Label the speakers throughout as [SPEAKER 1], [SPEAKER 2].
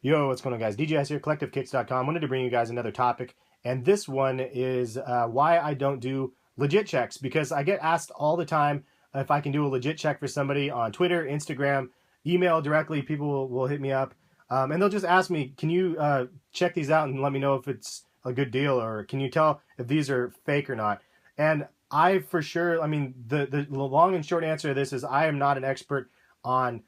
[SPEAKER 1] Yo, what's going on, guys? DJS here, CollectiveKicks.com. Wanted to bring you guys another topic, and this one is why I don't do legit checks, because I get asked all the time if I can do a legit check for somebody on Twitter, Instagram, email directly. People will hit me up, and they'll just ask me, can you check these out and let me know if it's a good deal, or can you tell if these are fake or not? And I for sure, I mean, the long and short answer to this is I am not an expert on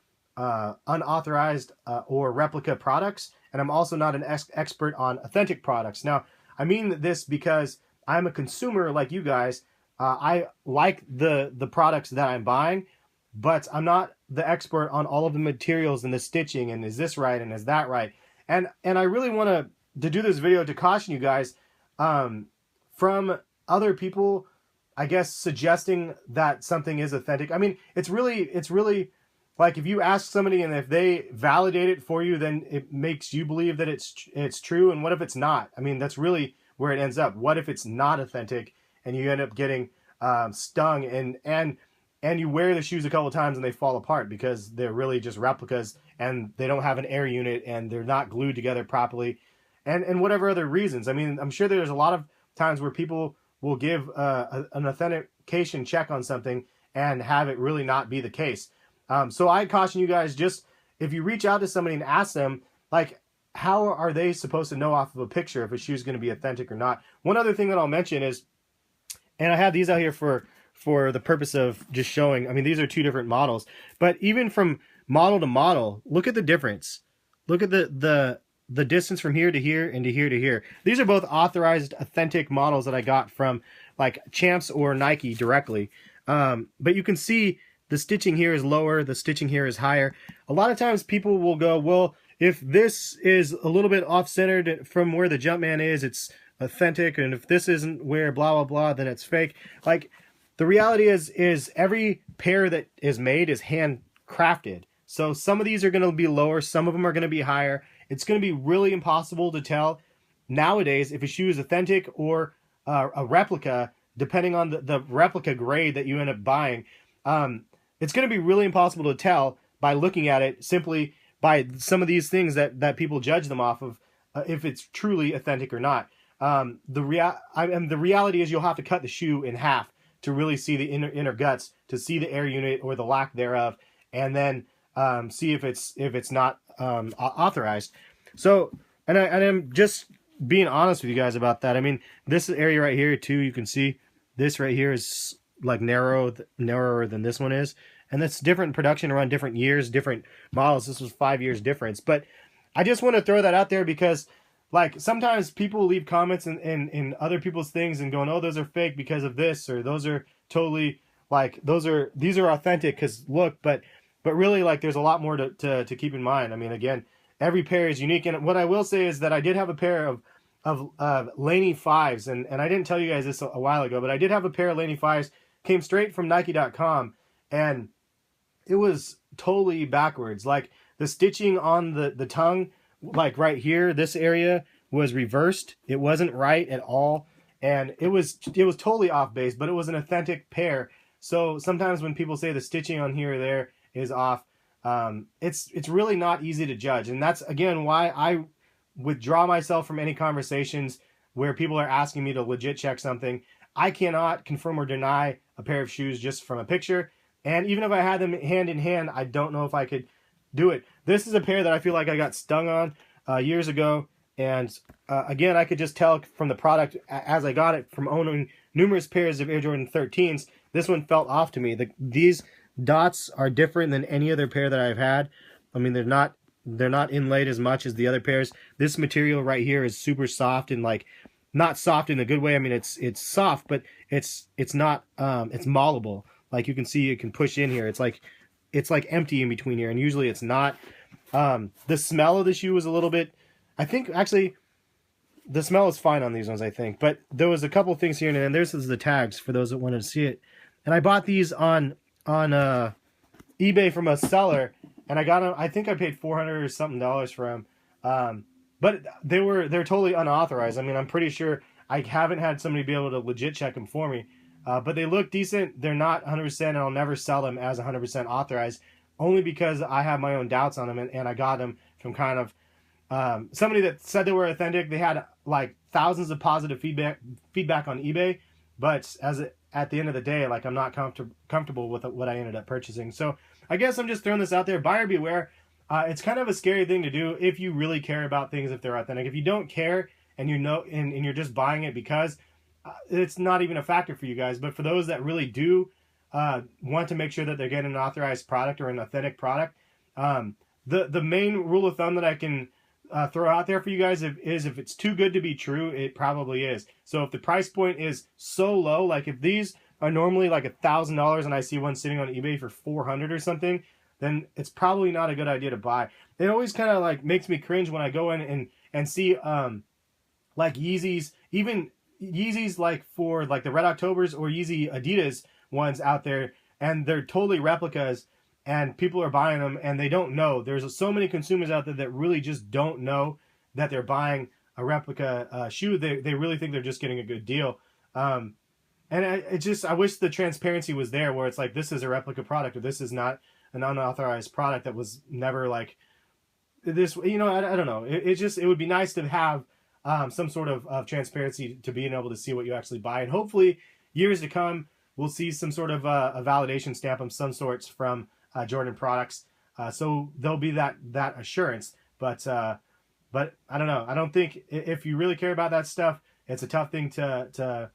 [SPEAKER 1] unauthorized or replica products, and I'm also not an expert on authentic products. Now, I mean this because I'm a consumer like you guys. I like the products that I'm buying, but I'm not the expert on all of the materials and the stitching and is this right and is that right. And I really want to do this video to caution you guys from other people, I guess, suggesting that something is authentic. I mean, it's really like if you ask somebody and if they validate it for you, then it makes you believe that it's true. And what if it's not? I mean, that's really where it ends up. What if it's not authentic and you end up getting stung and you wear the shoes a couple times and they fall apart because they're really just replicas and they don't have an air unit and they're not glued together properly, and whatever other reasons. I mean, I'm sure there's a lot of times where people will give an authentication check on something and have it really not be the case. So I caution you guys, just if you reach out to somebody and ask them, like, how are they supposed to know off of a picture if a shoe is going to be authentic or not? One other thing that I'll mention is, and I have these out here for the purpose of just showing, I mean, these are two different models, but even from model to model, look at the difference. Look at the distance from here to here and to here to here. These are both authorized, authentic models that I got from like Champs or Nike directly. But you can see the stitching here is lower, the stitching here is higher. A lot of times people will go, well, if this is a little bit off-centered from where the Jumpman is, it's authentic, and if this isn't where blah, blah, blah, then it's fake. Like, the reality is every pair that is made is handcrafted. So some of these are going to be lower, some of them are going to be higher. It's going to be really impossible to tell nowadays if a shoe is authentic or a replica, depending on the replica grade that you end up buying. It's going to be really impossible to tell by looking at it simply by some of these things that people judge them off of, if it's truly authentic or not. The reality is you'll have to cut the shoe in half to really see the inner guts, to see the air unit or the lack thereof, and then see if it's not authorized. So, and I'm just being honest with you guys about that. I mean, this area right here too, you can see this right here is like narrower than this one is, and that's different production around different years, different models. This was 5 years difference, but I just want to throw that out there because, like, sometimes people leave comments in other people's things and going, oh, those are fake because of this, or those are totally, like, these are authentic because look, but really, like, there's a lot more to keep in mind. I mean, again, every pair is unique, and what I will say is that I did have a pair of Laney 5s, and I didn't tell you guys this a while ago, but I did have a pair of Laney 5s, came straight from Nike.com, and it was totally backwards. Like, the stitching on the tongue, like right here, this area was reversed. It wasn't right at all, and it was totally off base, but it was an authentic pair. So sometimes when people say the stitching on here or there is off, it's really not easy to judge, and that's again why I withdraw myself from any conversations where people are asking me to legit check something. I cannot confirm or deny a pair of shoes just from a picture, and even if I had them hand in hand, I don't know if I could do it. This is a pair that I feel like I got stung on years ago, and again, I could just tell from the product as I got it from owning numerous pairs of Air Jordan 13s, this one felt off to me. These dots are different than any other pair that I've had. I mean, they're not inlaid as much as the other pairs. This material right here is super soft, and like, not soft in a good way. I mean, it's soft, but it's not it's malleable. Like, you can see, you can push in here. It's like empty in between here, and usually it's not. The smell of the shoe was a little bit, I think actually the smell is fine on these ones, I think, but there was a couple things here, and then there's the tags for those that wanted to see it. And I bought these on eBay from a seller, and I got them, I think I paid $400 or something for them. But they're totally unauthorized. I mean, I'm pretty sure I haven't had somebody be able to legit check them for me. But they look decent. They're not 100%, and I'll never sell them as 100% authorized, only because I have my own doubts on them, and I got them from kind of somebody that said they were authentic. They had like thousands of positive feedback on eBay, but at the end of the day, like I'm not comfortable with what I ended up purchasing. So I guess I'm just throwing this out there. Buyer beware. It's kind of a scary thing to do if you really care about things, if they're authentic. If you don't care and and you're just buying it because it's not even a factor for you guys. But for those that really do want to make sure that they're getting an authorized product or an authentic product, the main rule of thumb that I can throw out there for you guys is if it's too good to be true, it probably is. So if the price point is so low, like if these are normally like $1,000 and I see one sitting on eBay for 400 or something, then it's probably not a good idea to buy. It always kind of like makes me cringe when I go in and see like Yeezys, even Yeezys like for like the Red Octobers or Yeezy Adidas ones out there, and they're totally replicas, and people are buying them and they don't know. There's so many consumers out there that really just don't know that they're buying a replica shoe. They really think they're just getting a good deal. And I wish the transparency was there, where it's like, this is a replica product, or this is not an unauthorized product that was never like this. You know, I don't know. It would be nice to have some sort of transparency to being able to see what you actually buy. And hopefully years to come, we'll see some sort of a validation stamp of some sorts from Jordan products. So there'll be that assurance. But I don't know. I don't think if you really care about that stuff, it's a tough thing to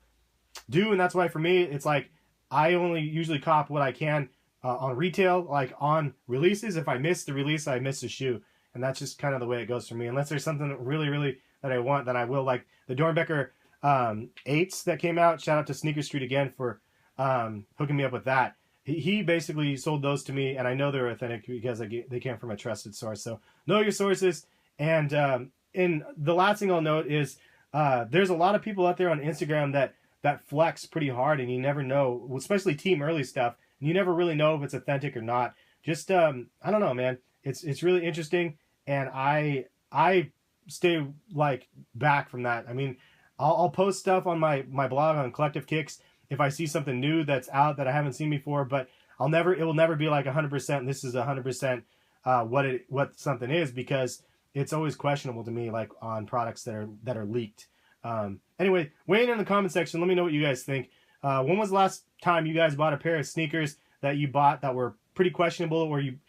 [SPEAKER 1] do. And that's why for me, it's like, I only usually cop what I can on retail, like on releases. If I miss the release, I miss the shoe. And that's just kind of the way it goes for me. Unless there's something that really that I want, then I will. Like the Dornbecker 8s that came out. Shout out to Sneaker Street again for hooking me up with that. He basically sold those to me, and I know they're authentic because they came from a trusted source. So know your sources. And the last thing I'll note is there's a lot of people out there on Instagram that flex pretty hard, and you never know, especially team early stuff, and you never really know if it's authentic or not. Just I don't know, man. It's really interesting, and I stay like back from that. I mean, I'll post stuff on my blog on Collective Kicks if I see something new that's out that I haven't seen before, but it will never be like 100%. This is 100% what something is, because it's always questionable to me, like on products that are leaked. Anyway, weigh in the comment section. Let me know what you guys think. When was the last time you guys bought a pair of sneakers that you bought that were pretty questionable? Or you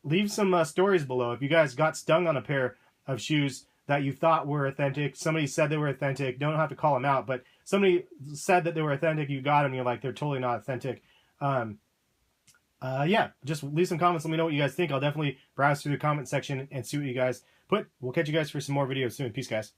[SPEAKER 1] leave some stories below. If you guys got stung on a pair of shoes that you thought were authentic, somebody said they were authentic, don't have to call them out, but somebody said that they were authentic, you got them, you're like, they're totally not authentic. Yeah, just leave some comments, let me know what you guys think. I'll definitely browse through the comment section and see what you guys put. We'll catch you guys for some more videos soon. Peace, guys.